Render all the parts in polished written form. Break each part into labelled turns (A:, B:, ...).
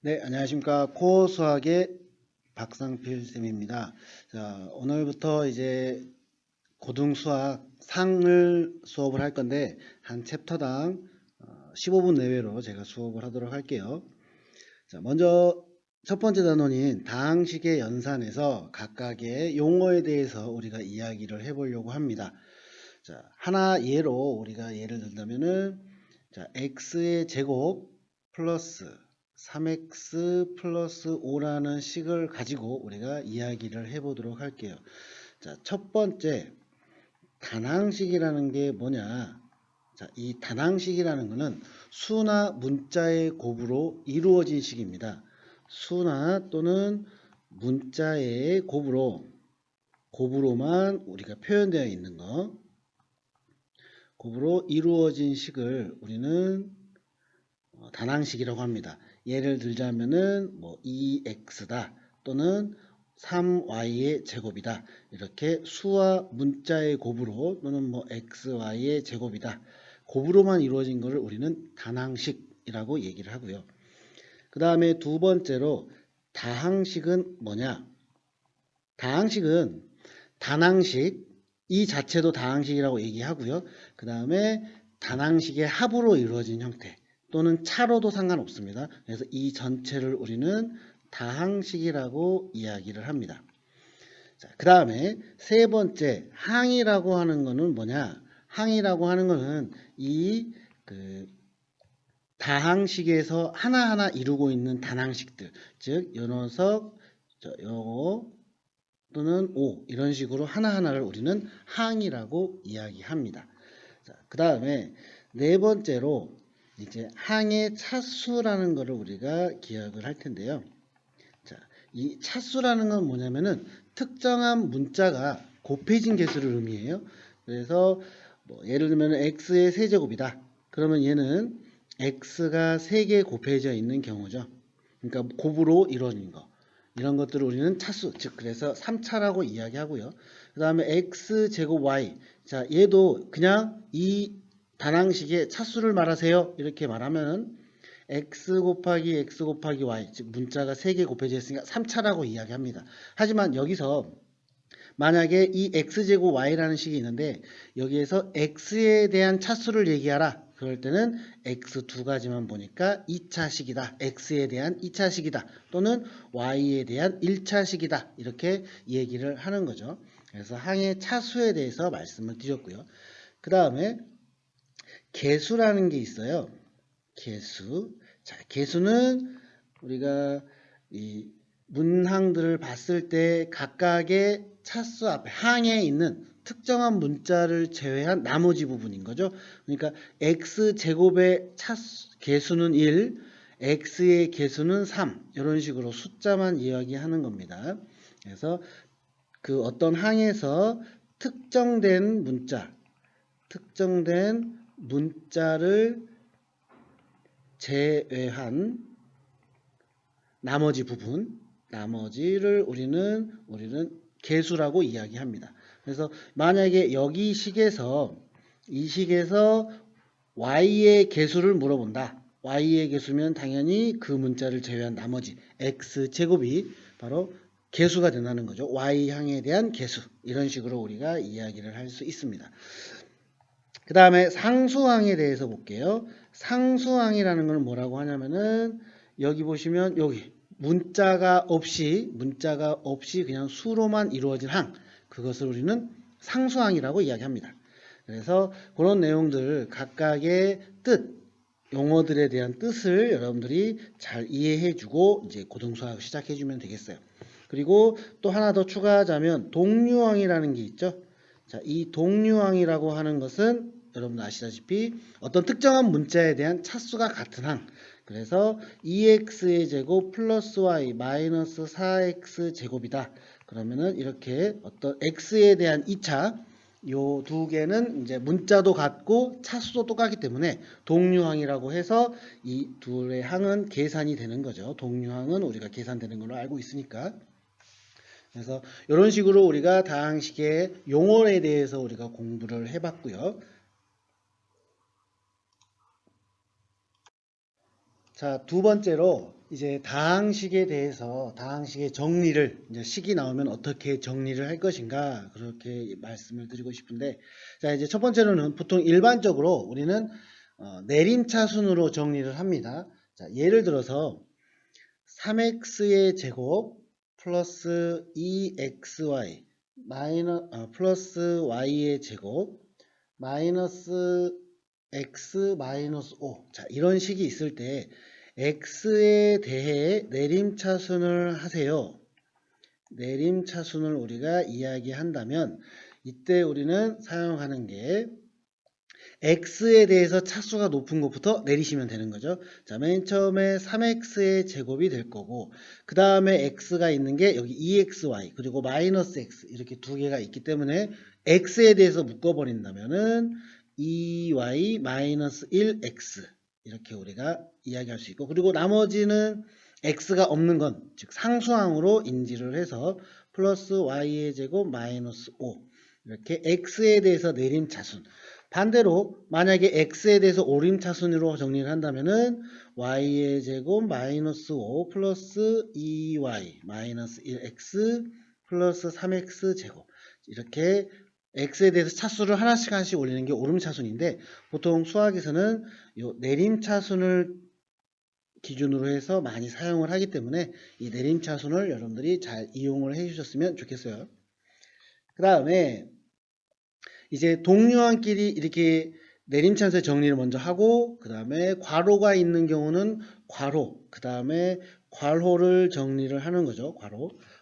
A: 네, 안녕하십니까. 코어 수학의 박상필 쌤입니다. 자, 오늘부터 이제 고등 수학 상을 수업을 할 건데, 한 챕터당 15분 내외로 제가 수업을 하도록 할게요. 자, 먼저 첫 번째 단원인 다항식의 연산에서 각각의 용어에 대해서 우리가 이야기를 해보려고 합니다. 자, 하나 예로 우리가 예를 든다면은, 자, x의 제곱 플러스 3x 플러스 5라는 식을 가지고 우리가 이야기를 해보도록 할게요. 자, 첫 번째 단항식이라는 게 뭐냐? 자, 이 단항식이라는 것은 수나 문자의 곱으로 이루어진 식입니다. 수나 또는 문자의 곱으로만 우리가 표현되어 있는 거, 곱으로 이루어진 식을 우리는 단항식이라고 합니다. 예를 들자면은 뭐 2x다 또는 3y의 제곱이다. 이렇게 수와 문자의 곱으로 또는 뭐 xy의 제곱이다. 곱으로만 이루어진 것을 우리는 단항식이라고 얘기를 하고요. 그 다음에 두 번째로 다항식은 뭐냐? 다항식은 단항식 이 자체도 다항식이라고 얘기하고요. 그 다음에 단항식의 합으로 이루어진 형태 또는 차로도 상관없습니다. 그래서 이 전체를 우리는 다항식이라고 이야기를 합니다. 그 다음에 세 번째 항이라고 하는 것은 뭐냐? 항이라고 하는 것은 이 다항식에서 하나하나 이루고 있는 단항식들, 즉 요 녀석, 요거 또는 오 이런 식으로 하나하나를 우리는 항이라고 이야기합니다. 그 다음에 네 번째로 이제 항의 차수라는 것을 우리가 기억을 할 텐데요. 자, 이 차수라는 건 뭐냐면은 특정한 문자가 곱해진 개수를 의미해요. 그래서 뭐 예를 들면 x의 세제곱이다. 그러면 얘는 x가 3개 곱해져 있는 경우죠. 그러니까 곱으로 이루어진 거. 이런 것들을 우리는 차수, 즉 그래서 3차라고 이야기하고요. 그 다음에 x제곱 y. 자, 얘도 그냥 이 단항식의 차수를 말하세요. 이렇게 말하면 x 곱하기 y, 즉 문자가 3개 곱해져 있으니까 3차라고 이야기합니다. 하지만 여기서 만약에 이 x제곱 y라는 식이 있는데 여기에서 x에 대한 차수를 얘기하라. 그럴 때는 x 두 가지만 보니까 2차식이다. x에 대한 2차식이다. 또는 y에 대한 1차식이다. 이렇게 얘기를 하는 거죠. 그래서 항의 차수에 대해서 말씀을 드렸고요. 그 다음에 개수라는 게 있어요. 개수. 자, 개수는 우리가 이 문항들을 봤을 때 각각의 차수 앞에 항에 있는 특정한 문자를 제외한 나머지 부분인 거죠. 그러니까 x제곱의 개수는 1, x의 개수는 3 이런 식으로 숫자만 이야기하는 겁니다. 그래서 그 어떤 항에서 특정된 문자를 제외한 나머지를 우리는 개수라고 이야기합니다. 그래서 만약에 이 식에서 y의 개수를 물어본다. y의 개수면 당연히 그 문자를 제외한 나머지 x제곱이 바로 개수가 된다는 거죠. y항에 대한 개수. 이런 식으로 우리가 이야기를 할 수 있습니다. 그 다음에 상수항에 대해서 볼게요. 상수항이라는 건 뭐라고 하냐면은 여기 보시면 여기 문자가 없이 그냥 수로만 이루어진 항, 그것을 우리는 상수항이라고 이야기합니다. 그래서 그런 내용들 각각의 용어들에 대한 뜻을 여러분들이 잘 이해해주고 이제 고등수학 시작해주면 되겠어요. 그리고 또 하나 더 추가하자면 동류항이라는 게 있죠. 자, 이 동류항이라고 하는 것은 여러분 아시다시피 어떤 특정한 문자에 대한 차수가 같은 항. 그래서 2x의 제곱 플러스 y 마이너스 4x 제곱이다. 그러면은 이렇게 어떤 x에 대한 2차 요 두 개는 이제 문자도 같고 차수도 똑같기 때문에 동류항이라고 해서 이 둘의 항은 계산이 되는 거죠. 동류항은 우리가 계산되는 걸로 알고 있으니까. 그래서 이런 식으로 우리가 다항식의 용어에 대해서 우리가 공부를 해봤고요. 자, 두 번째로 이제 다항식에 대해서 다항식의 정리를 이제 식이 나오면 어떻게 정리를 할 것인가 그렇게 말씀을 드리고 싶은데 자 이제 첫 번째로는 보통 일반적으로 우리는 내림차순으로 정리를 합니다. 자 예를 들어서 3x의 제곱 플러스 2xy 플러스 y의 제곱 마이너스 x 마이너스 5 자 이런 식이 있을 때 x에 대해 내림차순을 하세요. 내림차순을 우리가 이야기한다면 이때 우리는 사용하는 게 x에 대해서 차수가 높은 것부터 내리시면 되는 거죠. 자, 맨 처음에 3x의 제곱이 될 거고 그 다음에 x가 있는 게 여기 2xy 그리고 마이너스 x 이렇게 두 개가 있기 때문에 x에 대해서 묶어버린다면은 2y 마이너스 1x 이렇게 우리가 이야기할 수 있고 그리고 나머지는 x가 없는 건 즉 상수항으로 인지를 해서 플러스 y의 제곱 마이너스 5 이렇게 x에 대해서 내림차순 반대로 만약에 x에 대해서 오림차순으로 정리를 한다면은 y의 제곱 마이너스 5 플러스 2y 마이너스 1x 플러스 3x 제곱 이렇게 x에 대해서 차수를 하나씩 올리는 게 오름차순인데 보통 수학에서는 요 내림차순을 기준으로 해서 많이 사용을 하기 때문에 이 내림차순을 여러분들이 잘 이용을 해 주셨으면 좋겠어요. 그 다음에 이제 동류항끼리 이렇게 내림차순의 정리를 먼저 하고 그 다음에 괄호가 있는 경우는 괄호 그 다음에 괄호를 정리를 하는 거죠.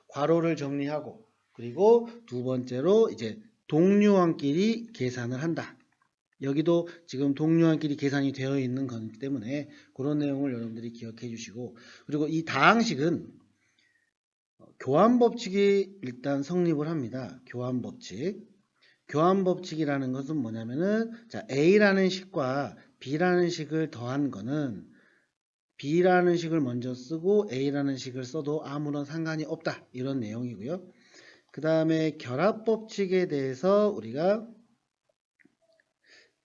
A: 괄호를 정리하고 그리고 두 번째로 이제 동류항끼리 계산을 한다. 여기도 지금 동류항끼리 계산이 되어 있는 거기 때문에 그런 내용을 여러분들이 기억해 주시고 그리고 이 다항식은 교환법칙이 일단 성립을 합니다. 교환법칙이라는 것은 뭐냐면은 자 A라는 식과 B라는 식을 더한 거는 B라는 식을 먼저 쓰고 A라는 식을 써도 아무런 상관이 없다. 이런 내용이고요. 그 다음에 결합법칙에 대해서 우리가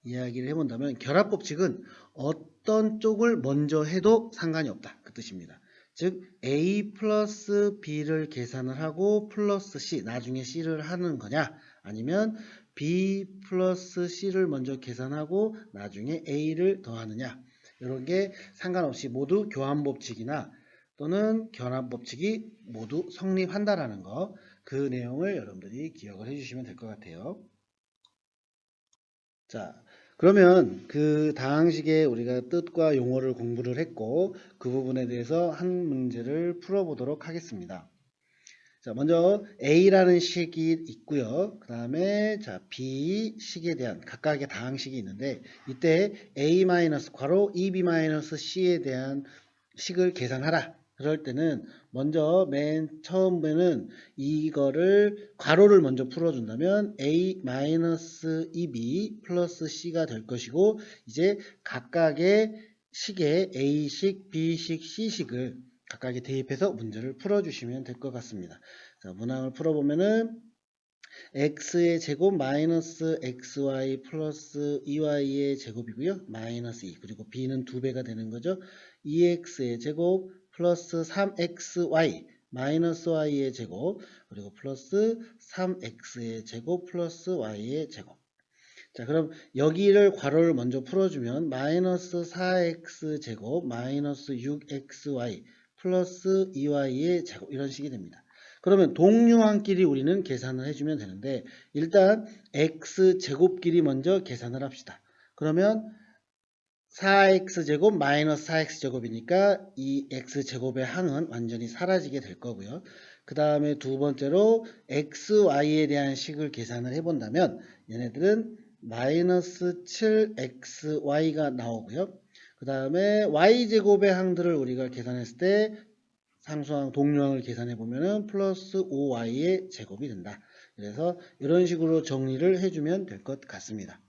A: 이야기를 해본다면 결합법칙은 어떤 쪽을 먼저 해도 상관이 없다. 그 뜻입니다. 즉 A 플러스 B를 계산을 하고 플러스 C 나중에 C를 하는 거냐 아니면 B 플러스 C를 먼저 계산하고 나중에 A를 더하느냐 이런 게 상관없이 모두 교환법칙이나 또는 결합법칙이 모두 성립한다라는 거 그 내용을 여러분들이 기억을 해주시면 될 것 같아요. 자, 그러면 그 다항식의 우리가 뜻과 용어를 공부를 했고 그 부분에 대해서 한 문제를 풀어보도록 하겠습니다. 자, 먼저 A라는 식이 있고요. 그 다음에 자 B 식에 대한 각각의 다항식이 있는데 이때 A 마이너스 괄호 EB 마이너스 C에 대한 식을 계산하라. 그럴 때는 먼저 맨 처음에는 이거를 괄호를 먼저 풀어준다면 A 마이너스 2B 플러스 C가 될 것이고 이제 각각의 식에 A식, B식, C식을 각각에 대입해서 문제를 풀어주시면 될 것 같습니다. 자, 문항을 풀어보면은 x의 제곱 마이너스 xy 플러스 2y의 제곱이고요. 마이너스 2 그리고 b는 2배가 되는 거죠. 2x의 제곱 플러스 3xy 마이너스 y의 제곱 그리고 플러스 3x의 제곱 플러스 y의 제곱 자 그럼 여기를 괄호를 먼저 풀어주면 마이너스 4x 제곱 마이너스 6xy 플러스 2y의 제곱 이런 식이 됩니다. 그러면 동류항끼리 우리는 계산을 해주면 되는데 일단 x제곱끼리 먼저 계산을 합시다. 그러면 4x제곱 마이너스 4x제곱이니까 이 x제곱의 항은 완전히 사라지게 될 거고요. 그 다음에 두 번째로 xy에 대한 식을 계산을 해본다면 얘네들은 마이너스 7xy가 나오고요. 그 다음에 y제곱의 항들을 우리가 계산했을 때 상수항 동류항을 계산해 보면은 플러스 5y의 제곱이 된다. 그래서 이런 식으로 정리를 해주면 될 것 같습니다.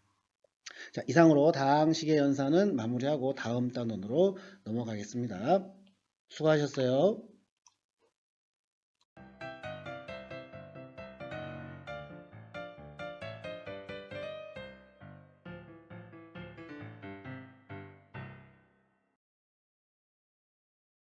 A: 자, 이상으로 다항식의 연산은 마무리하고 다음 단원으로 넘어가겠습니다. 수고하셨어요.